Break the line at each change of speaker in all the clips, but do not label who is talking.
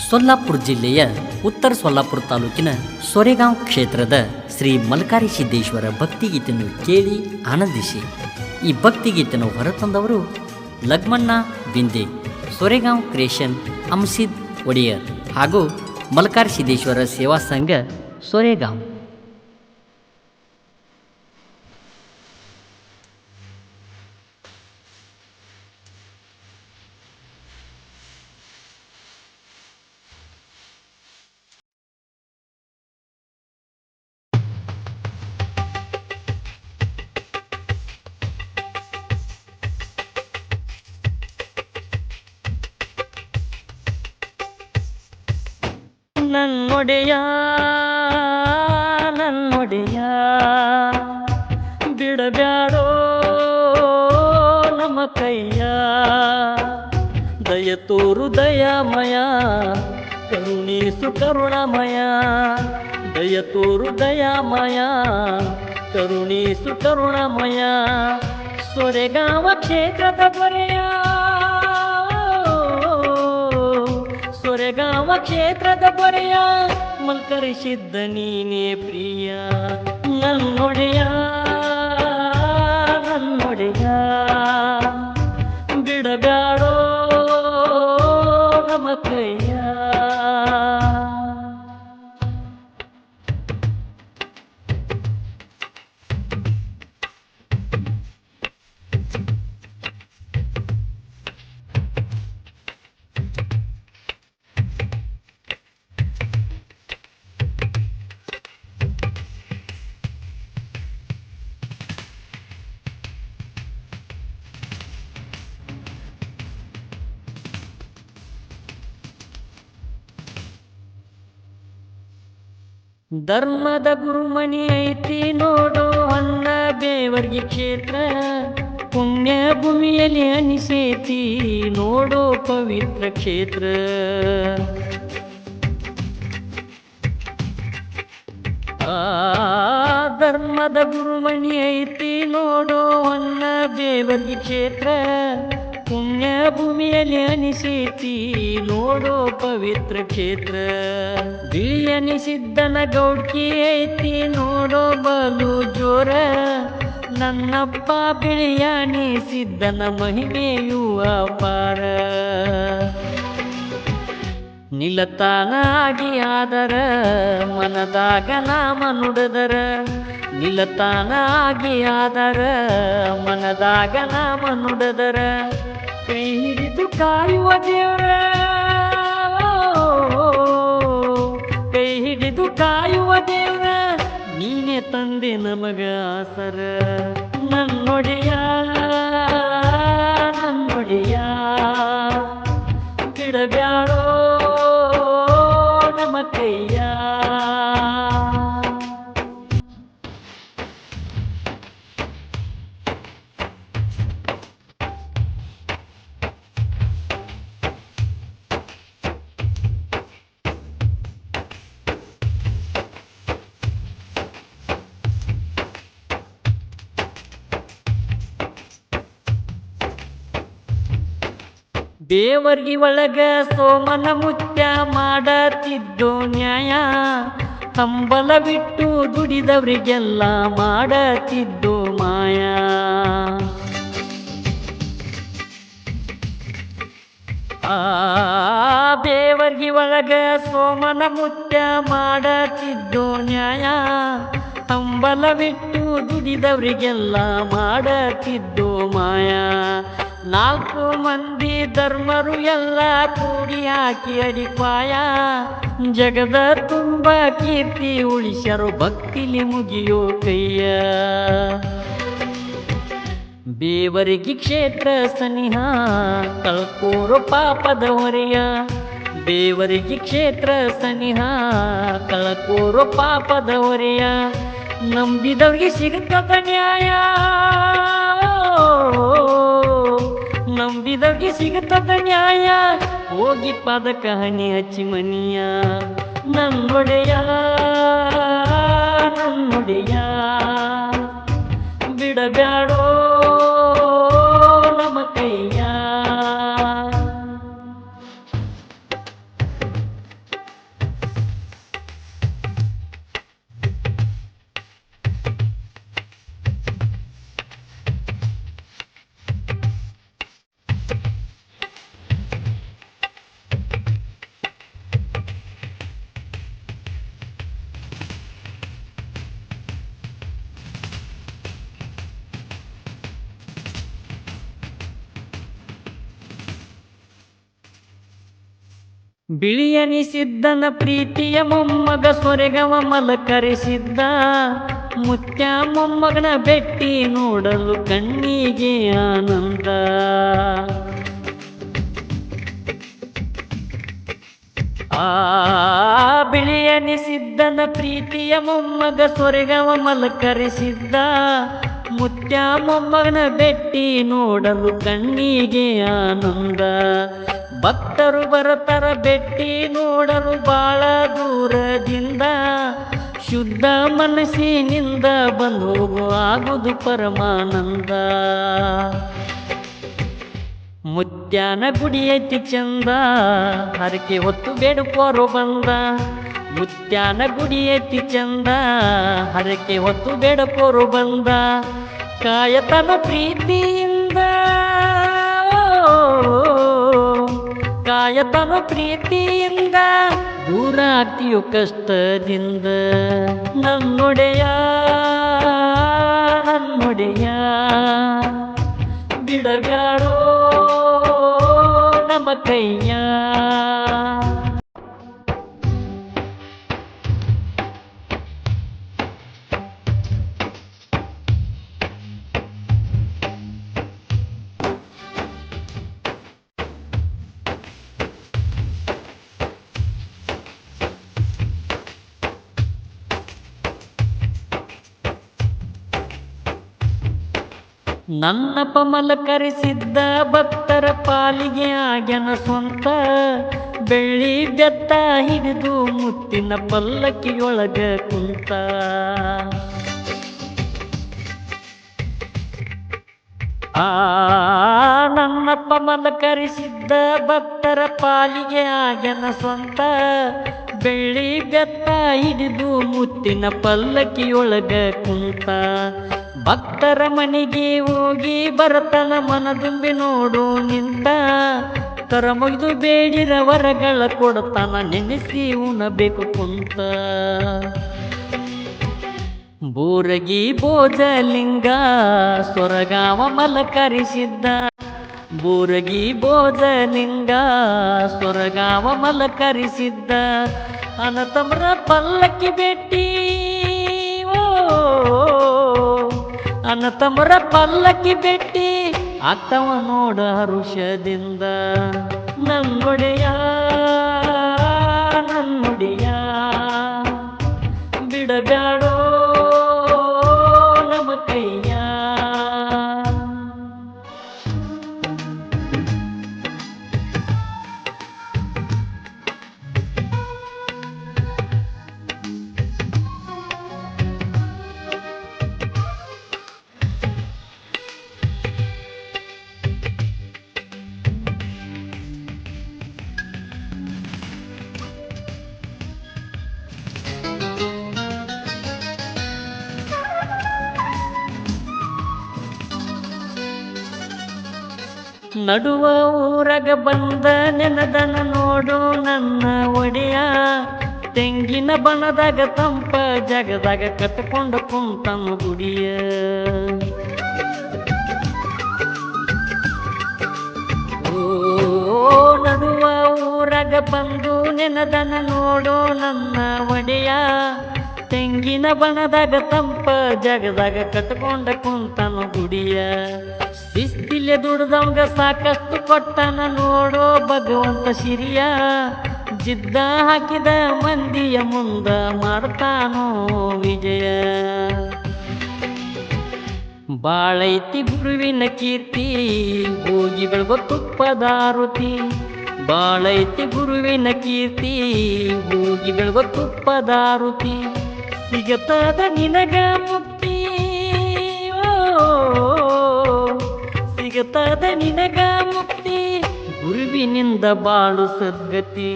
ಸೊಲ್ಲಾಪುರ ಜಿಲ್ಲೆಯ ಉತ್ತರ ಸೊಲ್ಲಾಪುರ ತಾಲೂಕಿನ ಸೊರೆಗಾಂವ್ ಕ್ಷೇತ್ರದ ಶ್ರೀ ಮಲ್ಕಾರಿ ಸಿದ್ದೇಶ್ವರ ಭಕ್ತಿಗೀತೆಯನ್ನು ಕೇಳಿ ಆನಂದಿಸಿ. ಈ ಭಕ್ತಿಗೀತೆಯನ್ನು ಹೊರತಂದವರು ಲಗ್ಮಣ್ಣ ಬಿಂದೆ, ಸೊರೆಗಾಂವ್ ಕ್ರಿಯೇಷನ್, ಅಮ್ಸಿದ್ ಒಡೆಯರ್ ಹಾಗೂ ಮಲ್ಕಾರಿ ಸಿದ್ದೇಶ್ವರ ಸೇವಾ ಸಂಘ ಸೊರೆಗಾಂವ್. ನನ್ನೊಡೆಯ ನನ್ನೊಡೆಯ ಬಿಡಬ್ಯಾಡೋ ನಮ್ಮ ಕೈಯ, ದಯ ತೋರು ದಯಾಮಯ ಕರುಣೀಸು ಕರುಣಮಯ, ದಯ ತೋರು ದಯಾಮಯ ಕರುಣೀಸು ಕರುಣಮಯ. ಸೊರೆಗಾಂವ ಕ್ಷೇತ್ರದ ದೊರೆಯ, ಸೊರೆಗಾಂವ ಕ್ಷೇತ್ರದ ದೊರೆಯ ಮಲ್ಕರಿಸಿದ್ದ ನೀನೇ ಪ್ರಿಯ. ನನ್ನೊಡೆಯ ನನ್ನೊಡೆಯ ಬಿಡಬ್ಯಾಡೋ ನಮ್ಮ ಕೈಯ. ಧರ್ಮದ ಗುರುಮನಿ ಐತಿ ನೋಡೋ ಅನ್ನ ಬೇವರ್ಗಿ ಕ್ಷೇತ್ರ, ಪುಣ್ಯ ಭೂಮಿಯಲ್ಲಿ ಅನಿಸೇತಿ ನೋಡೋ ಪವಿತ್ರ ಕ್ಷೇತ್ರ. ಧರ್ಮದ ಗುರುಮನಿ ಐತಿ ನೋಡೋ ಅನ್ನ ಬೇವರ್ಗಿ ಕ್ಷೇತ್ರ, ಪುಣ್ಯ ಭೂಮಿಯಲ್ಲಿ ಅನಿಸೇತಿ ನೋಡೋ ಪವಿತ್ರ ಕ್ಷೇತ್ರ. ಬಿಳಿಯನಿಸಿದ್ದನ ಗೌಡ್ಕಿ ಐತಿ ನೋಡೋ ಬಲು ಜೋರ, ನನ್ನಪ್ಪ ಬಿಳಿಯನಿಸಿದ್ದನ ಮಹಿಮೆಯೂ ಅಪಾರ. ನಿಲತಾನ ಆಗಿ ಆದರ ಮನದಾಗ ನಾಮ ನುಡಿದರ, ನಿಲತಾನ ಆಗಿ ಆದರ ಮನದಾಗ ನಾಮ ನುಡಿದರ, ಕೈ ಹಿಡಿದು ಕಾಯುವ ದೇವ್ರ, ಕೈ ಹಿಡಿದು ಕಾಯುವ ದೇವ್ರ ನೀನೇ ತಂದೆ ನಮಗ ಆಸರ. ನನ್ನೊಡೆಯ ನನ್ನೊಡೆಯ ಬಿಡಬ್ಯಾಡೋ ನಮ್ಮ ಕೈಯ. ಬೇವರ್ಗಿ ಒಳಗ ಸೋಮನ ಮುತ್ಯ ಮಾಡತಿದ್ದೋ ನ್ಯಾಯ, ಹಂಬಲ ಬಿಟ್ಟು ದುಡಿದವ್ರಿಗೆಲ್ಲ ಮಾಡತಿದ್ದೋ ಮಾಯ. ಬೇವರ್ಗಿ ಒಳಗ ಸೋಮನ ಮುತ್ಯ ಮಾಡತಿದ್ದೋ ನ್ಯಾಯ, ಹಂಬಲ ಬಿಟ್ಟು ದುಡಿದವ್ರಿಗೆಲ್ಲ ಮಾಡತಿದ್ದೋ ಮಾಯ. ನಾಲ್ಕು ಮಂದಿ ಧರ್ಮರು ಎಲ್ಲ ಕೂಡಿ ಹಾಕಿ ಅಡಿಪಾಯ, ಜಗದ ತುಂಬ ಕೀರ್ತಿ ಉಳಿಸ್ಯಾರೋ ಭಕ್ತಿಲಿ ಮುಗಿಯೋ ಕೈಯ. ಬೇವರ್ಗಿ ಕ್ಷೇತ್ರ ಸನಿಹ ಕಳ್ಕೋರೋ ಪಾಪದ ಹೊರೆಯ, ಬೇವರ್ಗಿ ಕ್ಷೇತ್ರ ಸನಿಹ ಕಳ್ಕೋರೋ ಪಾಪದ ಹೊರೆಯ. ನಂಬಿದವ್ರಿಗೆ ಸಿಗುತ್ತದ ನ್ಯಾಯ, ನಂಬಿದವ್ರಿಗೆ ಸಿಗುತ್ತದ ನ್ಯಾಯ, ಹೋಗಿ ಪದಕ ಹಣಿ ಹಚ್ಚಿ ಮನಿಯ. ನನ್ನೊಡೆಯ ನನ್ನೊಡೆಯ ಬಿಡಬ್ಯಾಡೋ ನಮ್ಮ ಕೈಯ. ಬಿಳಿಯನಿಸಿದ್ದನ ಪ್ರೀತಿಯ ಮೊಮ್ಮಗ ಸೊರೆಗವ ಮಲಕರಿಸಿದ್ದ. ಮುತ್ಯ ಮೊಮ್ಮಗನ ಬೆಟ್ಟಿ ನೋಡಲು ಕಣ್ಣಿಗೆ ಆನಂದ. ಆ ಬಿಳಿಯನಿಸಿದ್ದನ ಪ್ರೀತಿಯ ಮೊಮ್ಮಗ ಸೊರೆಗವ ಮಲಕರಿಸಿದ್ದ. ಮುತ್ಯ ಮೊಮ್ಮಗನ ಬೆಟ್ಟಿ ನೋಡಲು ಕಣ್ಣಿಗೆ ಆನಂದ. ಭಕ್ತರು ಬರತರ ಬೆಟ್ಟಿ ನೋಡಲು ಬಾಳ ದೂರದಿಂದ. ಶುದ್ಧ ಮನಸ್ಸಿನಿಂದ ಬಂದು ಹೋಗು ಆಗುವುದು ಪರಮಾನಂದ. ಮುತ್ಯಾನ ಗುಡಿ ಐತಿ ಚಂದ, ಹರಕೆ ಹೊತ್ತು ಬೇಡುಕೋರು ಬಂದ. ಮುತ್ಯಾನ ಗುಡಿ ಐತಿ ಚಂದ, ಹರಕೆ ಹೊತ್ತು ಬೇಡುಕೋರು ಬಂದ. ಕಾಯತನ ಪ್ರೀತಿಯಿಂದ, ಕಾಯತನ ಪ್ರೀತಿಯಿಂದ ದೂರ ಆಗ್ತೀಯೋ ಕಷ್ಟದಿಂದ. ನನ್ನೊಡೆಯ ನನ್ನೊಡೆಯ ಬಿಡಬ್ಯಾಡೋ ನಮ್ಮ ಕೈಯ. ನನ್ನಪ್ಪ ಮಲಕರಿಸಿದ್ದ ಭಕ್ತರ ಪಾಲಿಗೆ ಆಗ್ಯನ ಸ್ವಂತ. ಬೆಳ್ಳಿ ಬೆತ್ತ ಹಿಡಿದು ಮುತ್ತಿನ ಪಲ್ಲಕ್ಕಿಯೊಳಗ ಕುಂತ. ಆ ನನ್ನಪ್ಪ ಮಲಕರಿಸಿದ್ದ ಭಕ್ತರ ಪಾಲಿಗೆ ಆಗ್ಯನ ಸ್ವಂತ. ಬೆಳ್ಳಿ ಬೆತ್ತ ಹಿಡಿದು ಮುತ್ತಿನ ಪಲ್ಲಕ್ಕಿಯೊಳಗ ಕುಂತ. ಭಕ್ತರ ಮನೆಗೆ ಹೋಗಿ ಬರತನ ಮನದುಂಬಿ ನೋಡು ನಿಂತ. ಕರ ಮುಗಿದು ಬೇಡಿರ ವರಗಳ ಕೊಡತನ ನೆನೆಸಿ ಉಣಬೇಕು ಕುಂತ. ಬೂರಗಿ ಭೋಜಲಿಂಗ ಸೊರಗಾವ ಮಲಕರಿಸಿದ್ದ. ಬೂರಗಿ ಭೋಜಲಿಂಗ ಸೊರಗಾವ ಮಲಕರಿಸಿದ್ದ. ಅನತಮ್ರ ಪಲ್ಲಕ್ಕಿ ಬೆಟ್ಟಿ ಅನತಮ್ರ ಪಲ್ಲಕ್ಕಿ ಬೆಟ್ಟಿ ಆಗ್ತವ ನೋಡ ಹರುಷದಿಂದ. ನನ್ನೊಡೆಯ ನನ್ನೊಡೆಯ ಬಿಡಬ್ಯಾಡೋ ನಮ್ಮ ಕೈಯ. ನಡುವ ಊರಗ ಬಂದ ನೆನದನ ನೋಡು ನನ್ನ ಒಡೆಯ. ತೆಂಗಿನ ಬಣದಾಗ ತಂಪ ಜಗದಾಗ ಕಟ್ಕೊಂಡು ಕುಂತನು ಗುಡಿಯ. ಓ ನಡುವ ಊರಗ ಬಂದು ನೆನದನ ನೋಡು ನನ್ನ ಒಡೆಯ. ತೆಂಗಿನ ಬಣದಾಗ ತಂಪ ಜಗದಾಗ ಕಟ್ಕೊಂಡ ಕುಂತನು ಗುಡಿಯ. ಶಿಸ್ತಿಲೆ ದುಡ್ದವಂಗ ಸಾಕಷ್ಟು ಕೊಟ್ಟನ ನೋಡೋ ಭಗವಂತ ಸಿರಿಯ. ಜಿದ್ದ ಹಾಕಿದ ಮಂದಿಯ ಮುಂದ ಮಾಡ್ತಾನೋ ವಿಜಯ. ಬಾಳೈತಿ ಗುರುವಿನ ಕೀರ್ತಿ ಹೋಗಿ ಬೆಳಗೋ ತುಪ್ಪದಾರುತಿ. ಬಾಳೈತಿ ಗುರುವಿನ ಕೀರ್ತಿ ಹೋಗಿ ಬೆಳಗೋ ತುಪ್ಪದಾರುತಿ. ಸಿಗತದ ನಿನಗ ಮುಕ್ತಿ ಸಿಗತದ ನಿನಗ ಮುಕ್ತಿ. ಗುರುವಿನಿಂದ ಬಾಳು ಸದ್ಗತಿ.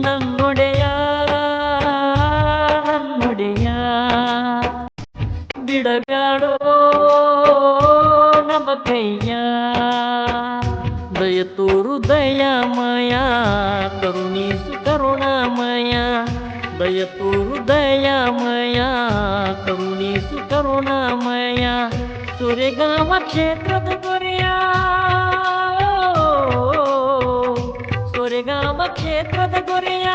ನನ್ನೊಡೆಯ ನನ್ನೊಡೆಯ ಬಿಡಬ್ಯಾಡೋ ನಮ್ಮ ಕೈಯ. ದಯತೋರು ದಯಾಮಯ ಕರುಣಿಸು ಕರುಣಾಮಯ. ದಯತೋರು ದಯಾಮಯ ಕರುಣಿಸು ಕರುಣಾಮಯ. ಸೊರೆಗಾವ ಕ್ಷೇತ್ರದ ದೊರೆಯ ಸೊರೆಗಾವ ಕ್ಷೇತ್ರದ ಗೊರೆಯ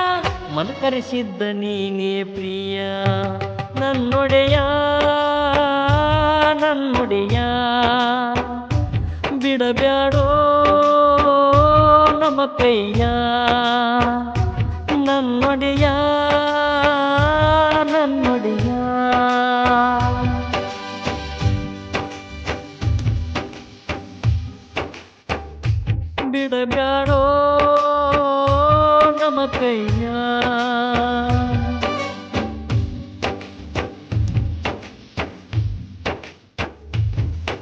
ಮನಕರಿಸಿದ್ದ ನೀನೇ ಪ್ರಿಯ ನನ್ನೊಡೆಯ ನನ್ನೊಡೆಯ ಬಿಡಬ್ಯಾಡೋ ನಮ್ಮ ಕೈಯ ನನ್ನೊಡೆಯ ನನ್ನೊಡೆಯ ಬಿಡಬ್ಯಾಡೋ ನಮ್ಮ ಕೈಯ